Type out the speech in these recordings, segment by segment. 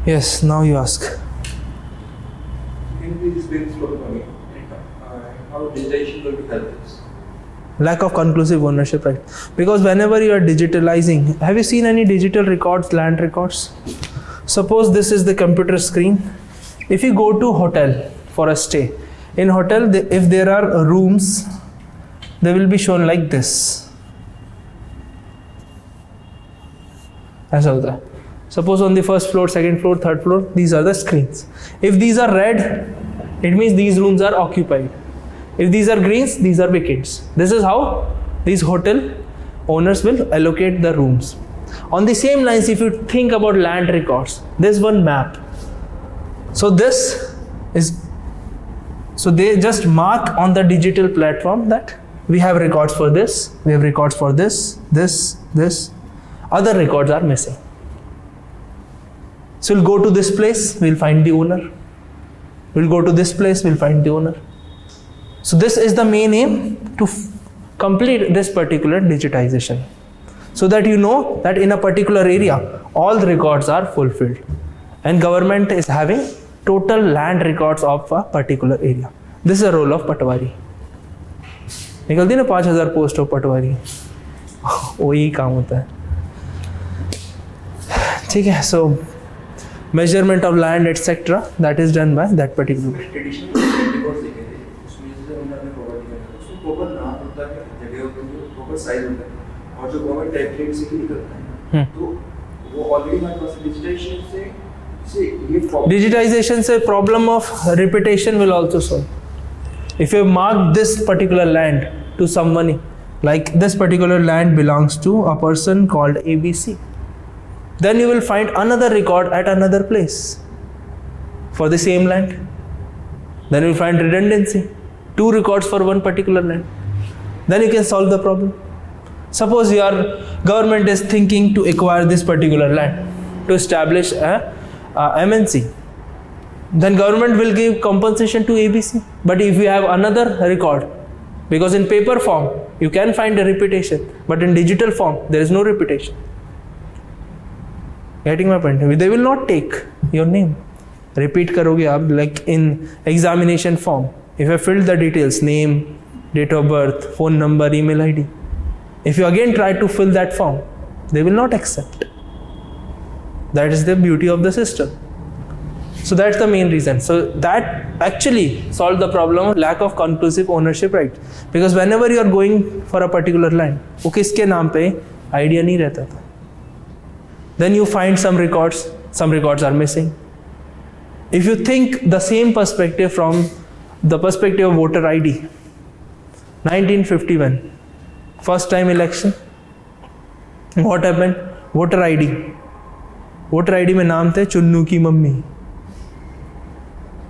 Yes, now you ask. Can you please explain this problem again? How digitization going to help us? Lack of conclusive ownership right. Because whenever you are digitalizing, have you seen any digital records, land records? Suppose this is the computer screen. If you go to hotel for a stay, in hotel if there are rooms, they will be shown like this. ऐसा होता है. Suppose on the first floor, second floor, third floor, these are the screens. If these are red, it means these rooms are occupied. If these are greens, these are vacants. This is how these hotel owners will allocate the rooms. On the same lines, if you think about land records, there's one map. So they just mark on the digital platform that we have records for this, we have records for this. Other records are missing. So we'll go to this place, we'll find the owner. We'll go to this place, we'll find the owner. So this is the main aim, to complete this particular digitization, so that you know that in a particular area all the records are fulfilled, and government is having total land records of a particular area. This is the role of पटवारी. निकलती है ना 5000 post of पटवारी, वही काम होता है. ठीक है. So measurement of land etc. that is done by that particular. Traditional records देखे थे, उसमें जैसे हमने अपने प्रोवाइड किया था, उसमें प्रॉपर नाम होता है, जगह होती है, प्रॉपर साइज होता है, और जो गवर्नमेंट टेम्पलेट से ही निकलता है, तो वो ऑलरेडी हमारे पास डिजिटाइजेशन से digitization से problem of repetition will also solve. If you mark this particular land to someone, like this particular land belongs to a person called ABC, then you will find another record at another place for the same land. Then you will find redundancy, 2 records for one particular land. Then you can solve the problem. Suppose your government is thinking to acquire this particular land to establish a MNC. Then government will give compensation to ABC. But if you have another record, because in paper form you can find a repetition, but in digital form there is no repetition. Getting my point? They will not take your name. Repeat करोगे आप, like in examination form. If I filled the details, name, date of birth, phone number, email ID. If you again try to fill that form, they will not accept. That is the beauty of the system. So that's the main reason. So that actually solved the problem of lack of conclusive ownership right. Because whenever you are going for a particular land, वो किसके नाम पे idea नहीं रहता था. Then you find some records are missing. If you think the same perspective from the perspective of voter ID, 1951, first time election, what happened? Voter ID में नाम थे चुन्नू की mummy.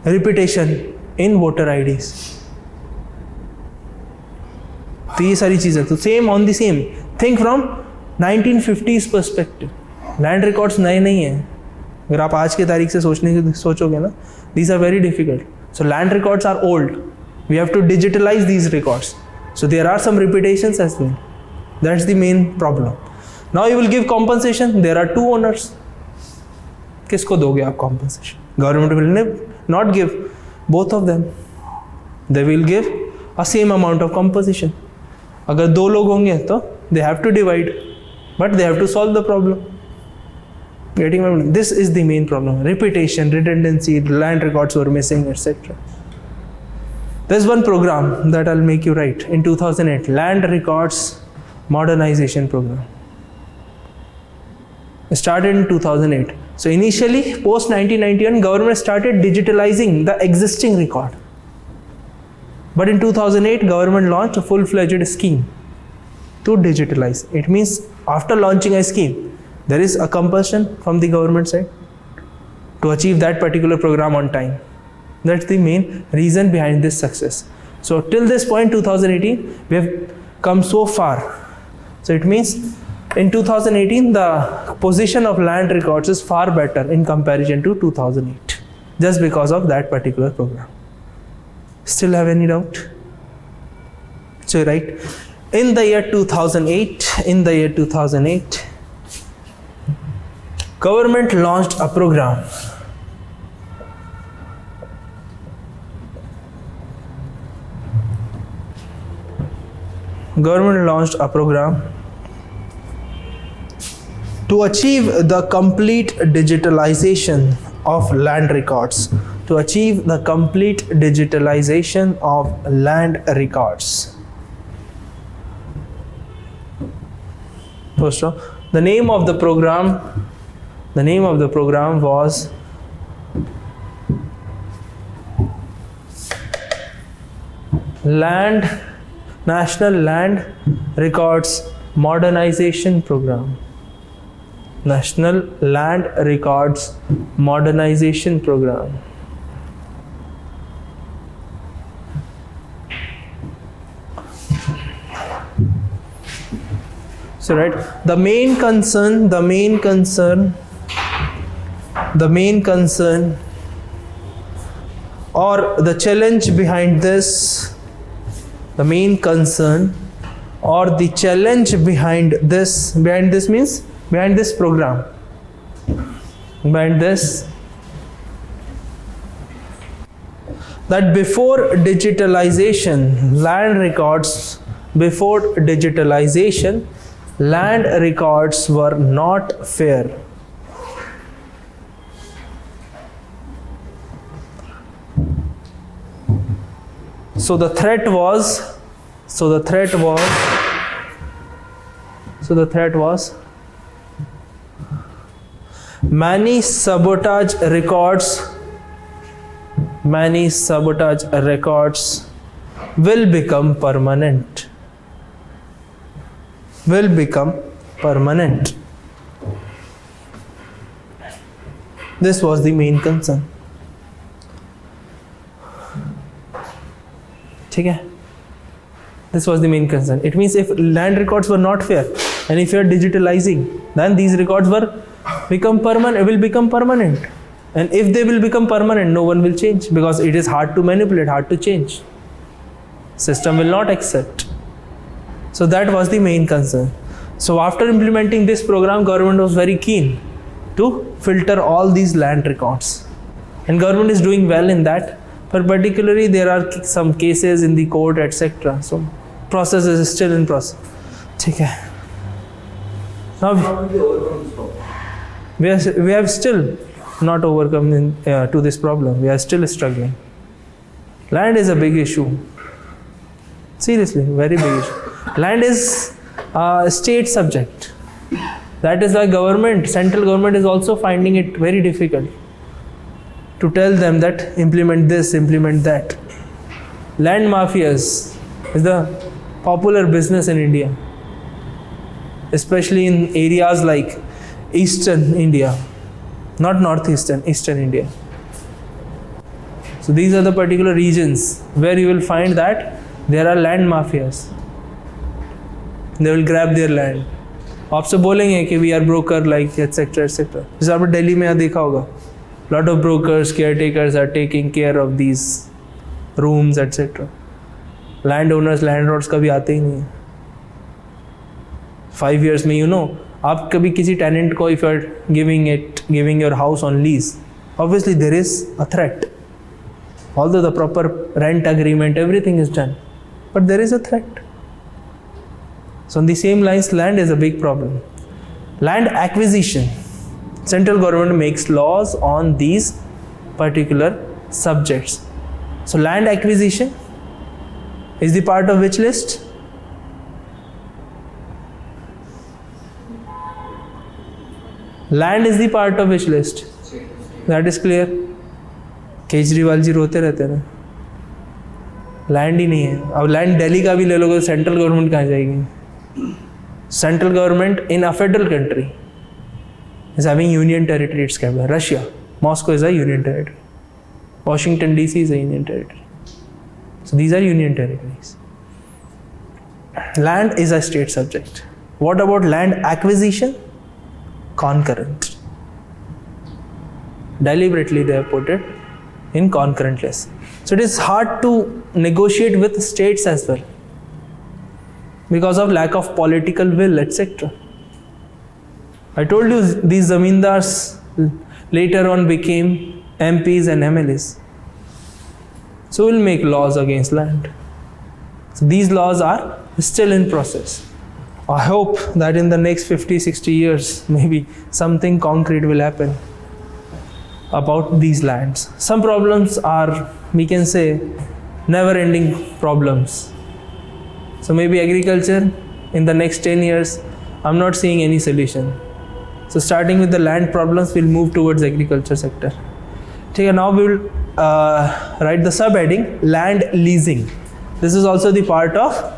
Repetition in voter IDs. तो ये सारी चीजें तो same on the same. Think from 1950s perspective. Land records नए नहीं हैं. अगर आप आज के तारीख से सोचोगे ना, these are very difficult. So land records are old. We have to digitalize these records. So there are some repetitions as well. That's the main problem. Now you will give compensation. There are 2 owners. किसको दोगे आप compensation? Government will not give both of them. They will give a same amount of compensation. अगर 2 लोग होंगे तो they have to divide, but they have to solve the problem. Getting my point? This is the main problem. Repetition, redundancy, land records were missing, etc. There's one program that I'll make you write in 2008, Land Records Modernization Program. It started in 2008. So initially, post 1991, government started digitalizing the existing record. But in 2008, government launched a full-fledged scheme to digitalize. It means after launching a scheme, there is a compulsion from the government side to achieve that particular program on time. That's the main reason behind this success. So till this point, 2018, we have come so far. So it means in 2018, the position of land records is far better in comparison to 2008, just because of that particular program. Still have any doubt? So right, in the year 2008, government launched a program government launched a program to achieve the complete digitalization of land records. To achieve the complete digitalization of land records. First, the name of the program was National Land Records Modernization Program. National Land Records Modernization Program. So right, the main concern or the challenge behind this, behind this program, that before digitalization, land records were not fair. So the threat was many sabotage records will become permanent. This was the main concern. This was the main concern. It means if land records were not fair and if you are digitalizing, then these records will become permanent. And if they will become permanent, no one will change, because it is hard to manipulate, hard to change. System will not accept. So that was the main concern. So after implementing this program, government was very keen to filter all these land records. And government is doing well in that. But particularly there are some cases in the court, etc. So process is still in process. Now we have still not overcome to this problem. We are still struggling. Land is a big issue. Seriously, very big issue. Land is a state subject. That is why central government is also finding it very difficult to tell them that implement this, implement that. Land mafias is the popular business in India, especially in areas like Eastern India, not Northeastern, Eastern India. So these are the particular regions where you will find that there are land mafias. They will grab their land. आपसे बोलेंगे कि we are broker like etc etc. जैसे आपने दिल्ली में यहाँ देखा होगा, lot of brokers, caretakers are taking care of these rooms etc. Landowners, landlords कभी आते ही नहीं. 5 years में आप कभी किसी tenant को if you are giving your house on lease, obviously there is a threat. Although the proper rent agreement, everything is done, but there is a threat. So on the same lines, land is a big problem. Land acquisition. Central government makes laws on these particular subjects. So land acquisition is the part of which list? Land is the part of which list? That is clear. Kejriwal ji रोते रहते ना, land ही नहीं है. अब land Delhi का भी ले लोगे तो सेंट्रल गवर्नमेंट कहाँ जाएगी? Central government in a federal country is having union territory. It's capital. Russia, Moscow is a union territory. Washington DC is a union territory. So these are union territories. Land is a state subject. What about land acquisition? Concurrent. Deliberately they have put it in concurrent list. So it is hard to negotiate with states as well, because of lack of political will, etc. I told you these zamindars later on became MPs and MLAs. So we'll make laws against land. So these laws are still in process. I hope that in the next 50-60 years, maybe something concrete will happen about these lands. Some problems are, we can say, never-ending problems. So maybe agriculture, in the next 10 years, I'm not seeing any solution. So starting with the land problems, we'll move towards agriculture sector. Okay, now we will write the subheading, land leasing. This is also the part of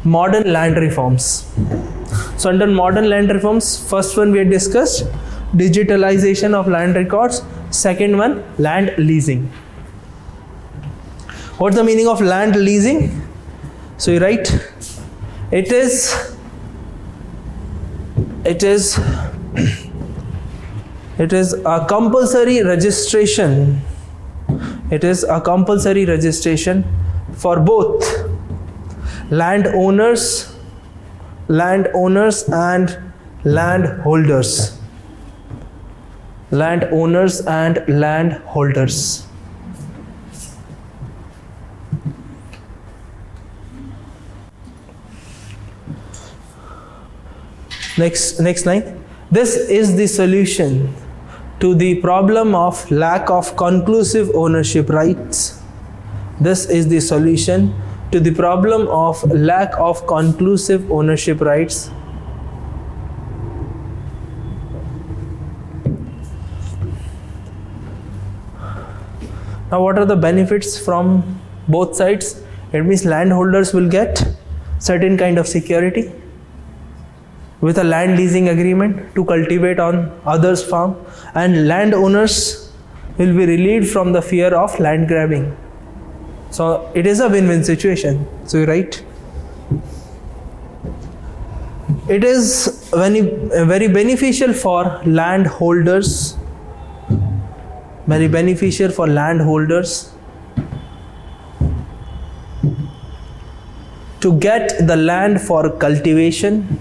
modern land reforms. So under modern land reforms, first one we had discussed, digitalization of land records. Second one, land leasing. What's the meaning of land leasing? So you write, it is a compulsory registration. It is a compulsory registration for both landowners and landholders. Landowners and landholders. Next line. This is the solution to the problem of lack of conclusive ownership rights. This is the solution to the problem of lack of conclusive ownership rights. Now, what are the benefits from both sides? It means landholders will get certain kind of security with a land leasing agreement to cultivate on others' farm, and landowners will be relieved from the fear of land grabbing. So it is a win-win situation. So you write, it is very beneficial for landholders. Very beneficial for landholders to get the land for cultivation.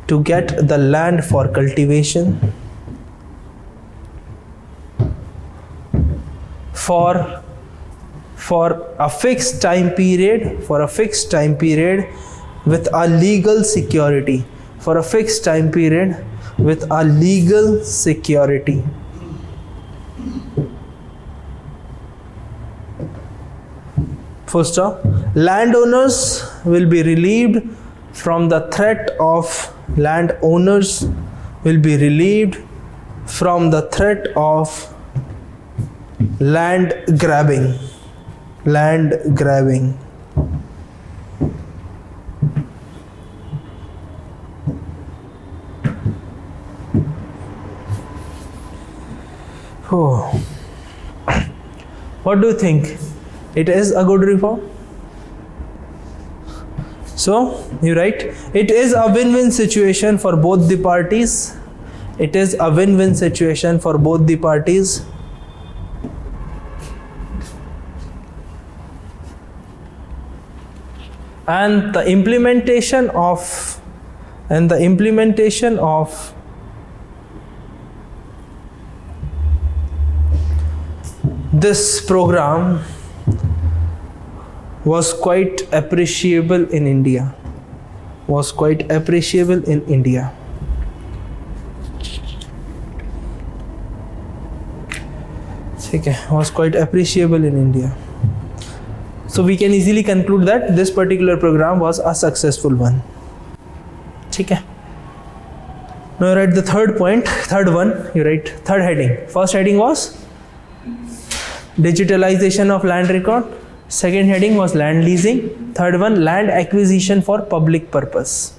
To get the land for cultivation for a fixed time period, with a legal security. For a fixed time period with a legal security. Full stop. Landowners will be relieved from the threat of land grabbing. Oh. What do you think? It is a good reform? So you write, it is a win-win situation for both the parties. It is a win-win situation for both the parties. And the implementation of this program was quite appreciable in India. So we can easily conclude that this particular program was a successful one. Okay. Now you write the third heading. First heading was digitalization of land record. Second heading was land leasing. Third one, land acquisition for public purpose.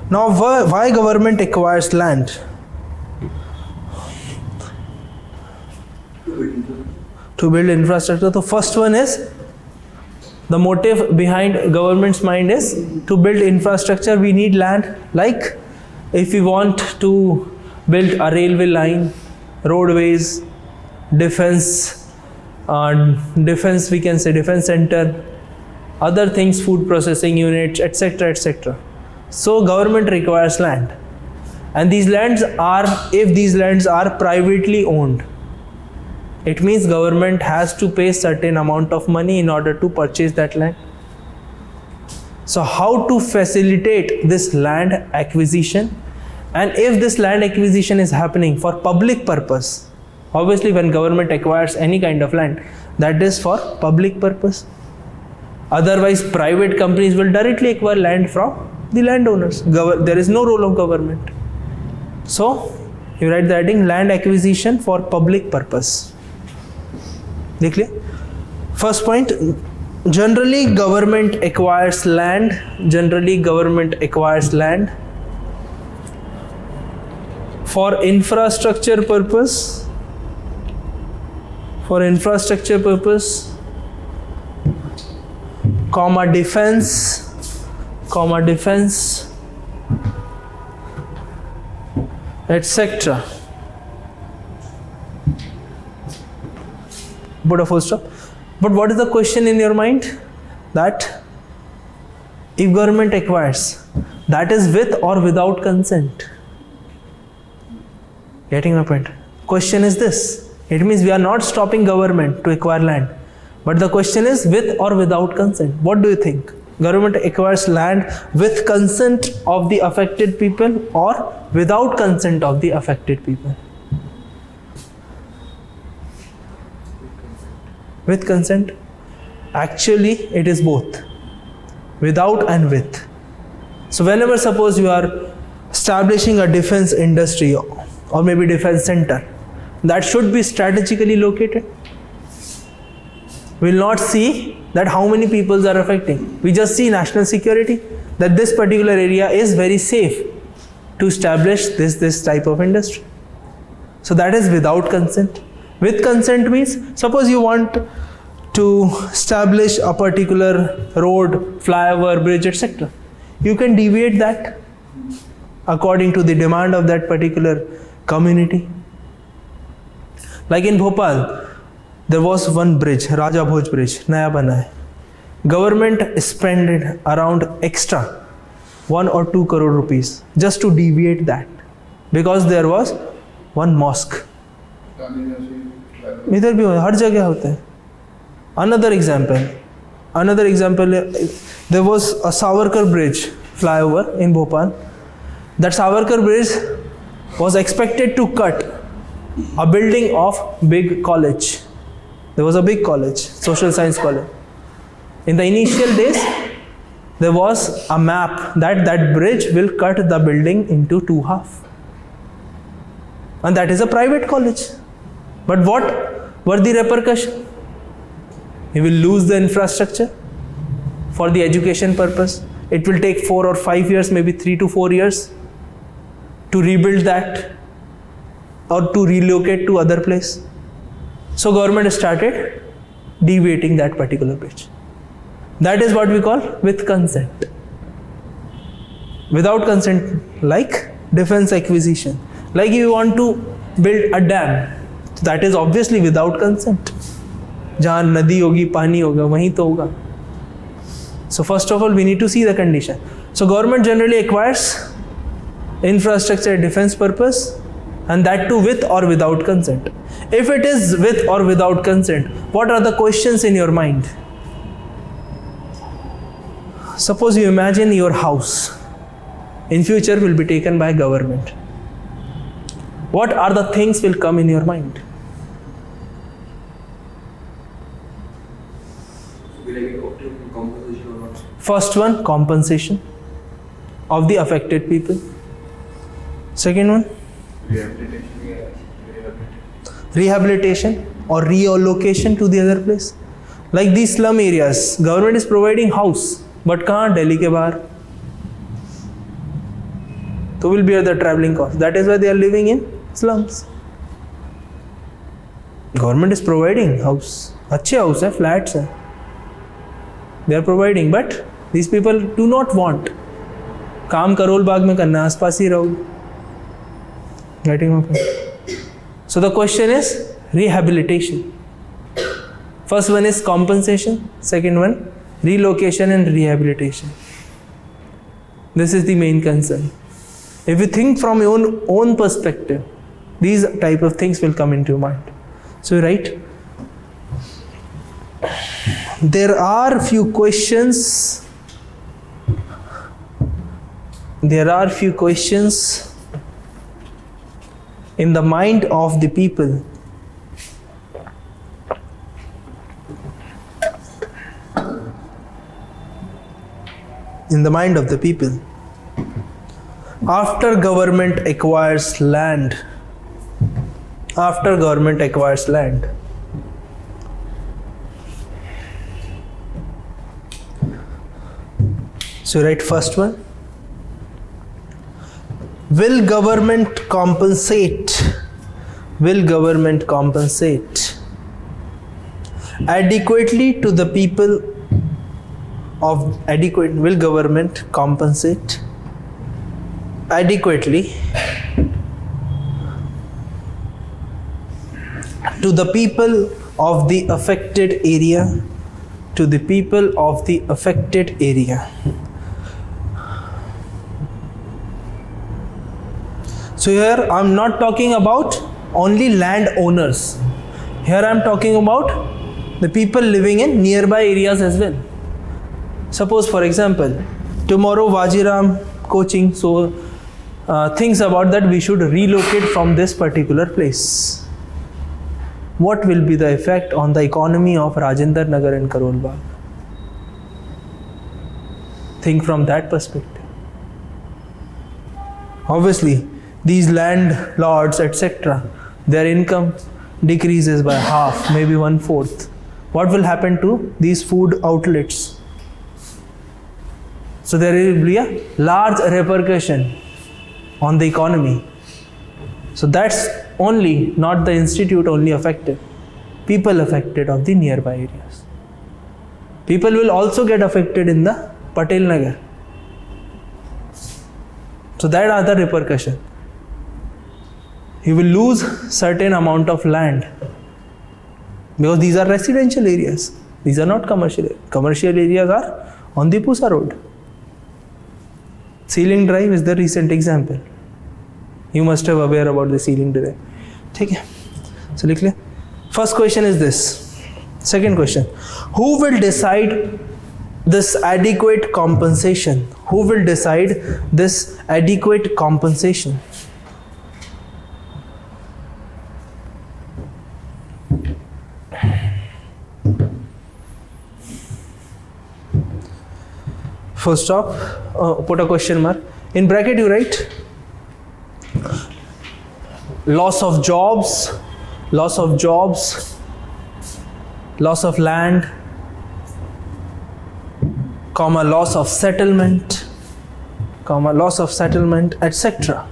Now why government acquires land? To build infrastructure. So first one is, the motive behind government's mind is to build infrastructure. We need land. Like if we want to build a railway line, roadways, defense, we can say defense center, other things, food processing units, etc. So government requires land. And these lands are, if these lands are privately owned, it means government has to pay certain amount of money in order to purchase that land. So how to facilitate this land acquisition? And if this land acquisition is happening for public purpose, obviously when government acquires any kind of land, that is for public purpose. Otherwise, private companies will directly acquire land from the landowners. There is no role of government. So you write the heading, land acquisition for public purpose. देख लिया? First point, generally government acquires land for infrastructure purpose, comma defense, etc. Put a full stop. But what is the question in your mind? That if government acquires, that is with or without consent? Getting my point? Question is this. It means we are not stopping government to acquire land. But the question is with or without consent. What do you think? Government acquires land with consent of the affected people or without consent of the affected people? With consent. Actually, it is both. Without and with. So whenever suppose you are establishing a defense industry or maybe defense center, that should be strategically located. We will not see that how many people are affecting. We just see national security, that this particular area is very safe to establish this type of industry. So that is without consent. With consent means, suppose you want to establish a particular road, flyover, bridge, etc. You can deviate that according to the demand of that particular community. Like in Bhopal, there was one bridge, Raja Bhoj Bridge, naya bana hai. Government spent around extra 1 or 2 crore rupees just to deviate that, because there was one mosque. इधर भी हर जगह होता है. Another example, there was a Savarkar Bridge flyover in Bhopal. That Savarkar Bridge was expected to cut a building of big college. There was a big college, social science college. In the initial days, there was a map that bridge will cut the building into 2 halves. And that is a private college. But what were the repercussions? You will lose the infrastructure for the education purpose. It will take 4 or 5 years, maybe 3 to 4 years to rebuild that or to relocate to other place. So government started deviating that particular bridge. That is what we call with consent. Without consent, like defense acquisition. Like you want to build a dam, so that is obviously without consent. जहाँ नदी होगी, पानी होगा, वहीं तो होगा. So first of all, we need to see the condition. So government generally acquires infrastructure defense purpose, and that too with or without consent. If it is with or without consent, what are the questions in your mind? Suppose you imagine your house in future will be taken by government. What are the things will come in your mind? First one, compensation of the affected people. Second one, rehabilitation or reallocation to the other place. Like these slum areas, government is providing house, but कहाँ? Delhi के बाहर. So will bear the traveling cost. That is why they are living in slums. Government is providing house. अच्छे house है, flats है. They are providing, but these people do not want. काम करोल बाग में करना, आसपास ही रहो. Getting my point? So the question is rehabilitation. First one is compensation. Second one, relocation and rehabilitation. This is the main concern. If you think from your own perspective, these type of things will come into your mind. So right, there are few questions. There are few questions in the mind of the people. In the mind of the people. After government acquires land, after government acquires land, so write first one. Will government compensate? Will government compensate adequately to the people of adequate? Will government compensate adequately to the people of the affected area? To the people of the affected area. So here I am not talking about only landowners. Here I am talking about the people living in nearby areas as well. Suppose, for example, tomorrow Vajiram coaching thinks about that we should relocate from this particular place. What will be the effect on the economy of Rajendra Nagar and Karol Bagh? Think from that perspective. Obviously, these landlords, etc., their income decreases by half, maybe 1/4. What will happen to these food outlets? So there will be a large repercussion on the economy. So that's only not the institute only affected, people affected of the nearby areas. People will also get affected in the Patel Nagar. So that are the repercussion. You will lose certain amount of land because these are residential areas. These are not commercial. Commercial areas are on the Pusa Road. Ceiling Drive is the recent example. You must have aware about the Ceiling Drive. Okay. So लिख ले. First question is this. Second question. Who will decide this adequate compensation? Who will decide this adequate compensation? Full stop, put a question mark. In bracket you write loss of jobs, loss of jobs, loss of land, comma, loss of settlement, comma, loss of settlement, etc.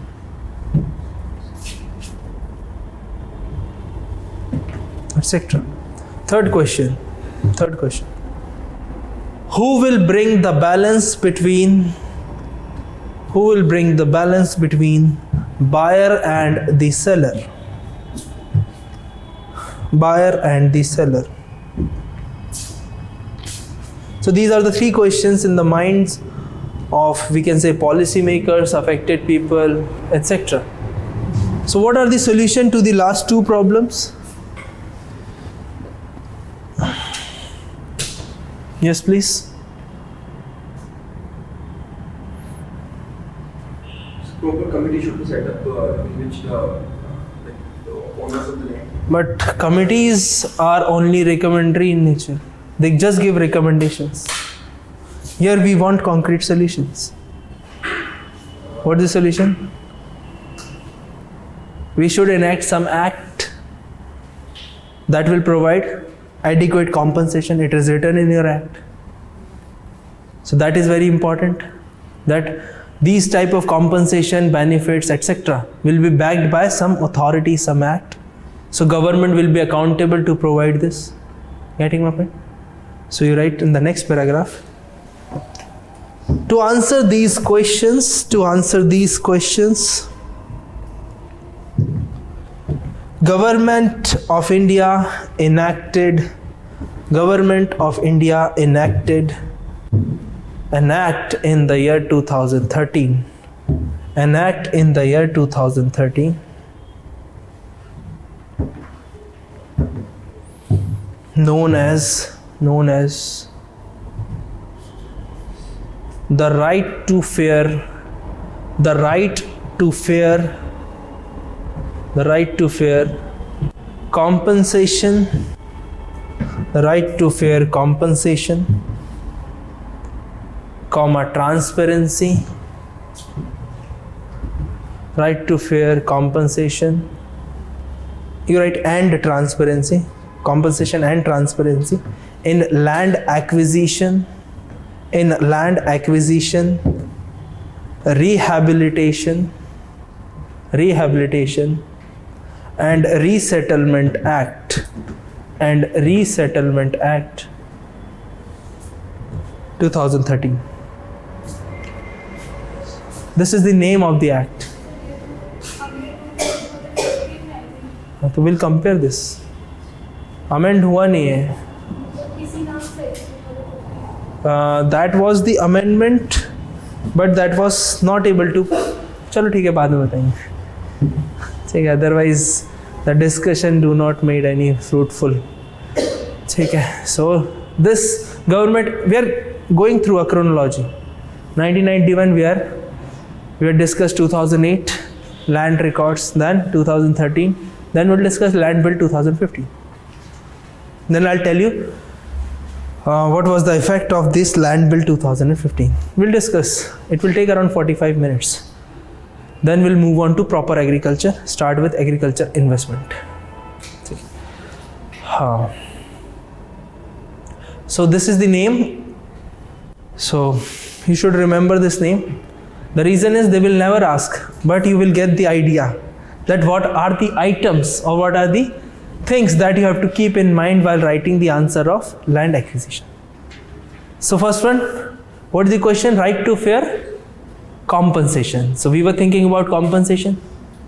etc. Third question. Who will bring the balance between buyer and the seller? Buyer and the seller. So these are the three questions in the minds of, we can say, policymakers, affected people, etc. So what are the solution to the last two problems? Yes, please. Proper committee should be set up in which the owners of the land. But committees are only recommendatory in nature. They just give recommendations. Here we want concrete solutions. What is the solution? We should enact some act that will provide adequate compensation. It is written in your act. So that is very important, that these type of compensation, benefits, etc. will be backed by some authority, some act. So government will be accountable to provide this. Getting my point? So you write in the next paragraph. To answer these questions, Government of India enacted an act in the year 2013. an act in the year 2013 known as the right to fair compensation, comma transparency, right to fair compensation, you write and transparency, compensation and transparency in land acquisition, rehabilitation and resettlement act 2013. This is the name of the act. तो we'll compare this. Amend हुआ नहीं है. That was the amendment, but that was not able to. चलो ठीक है, बाद में बताएंगे. ठीक है, otherwise the discussion do not made any fruitful. ठीक है, so this government, we are going through a chronology. 1991 we had discussed 2008 land records, then 2013, then we'll discuss land bill 2015. Then I'll tell you what was the effect of this land bill 2015. We'll discuss. It will take around 45 minutes. Then we'll move on to proper agriculture. Start with agriculture investment. So this is the name. So you should remember this name. The reason is they will never ask, but you will get the idea that what are the items or what are the things that you have to keep in mind while writing the answer of land acquisition. So first one, what is the question? Right to fair compensation. So we were thinking about compensation.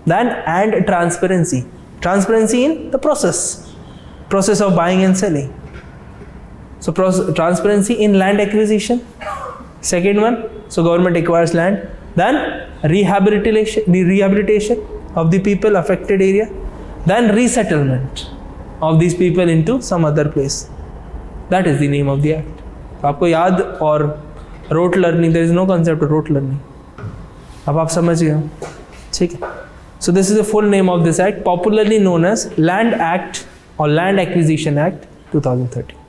Then and transparency. Transparency in the process of buying and selling. So transparency in land acquisition. Second one, so government acquires land. Then rehabilitation of the people affected area. Then resettlement of these people into some other place. That is the name of the act. आपको याद और rote learning, there is no concept of rote learning. अब आप समझ गए, ठीक है. So this is the full name of this act, popularly known as Land Act or Land Acquisition Act 2013.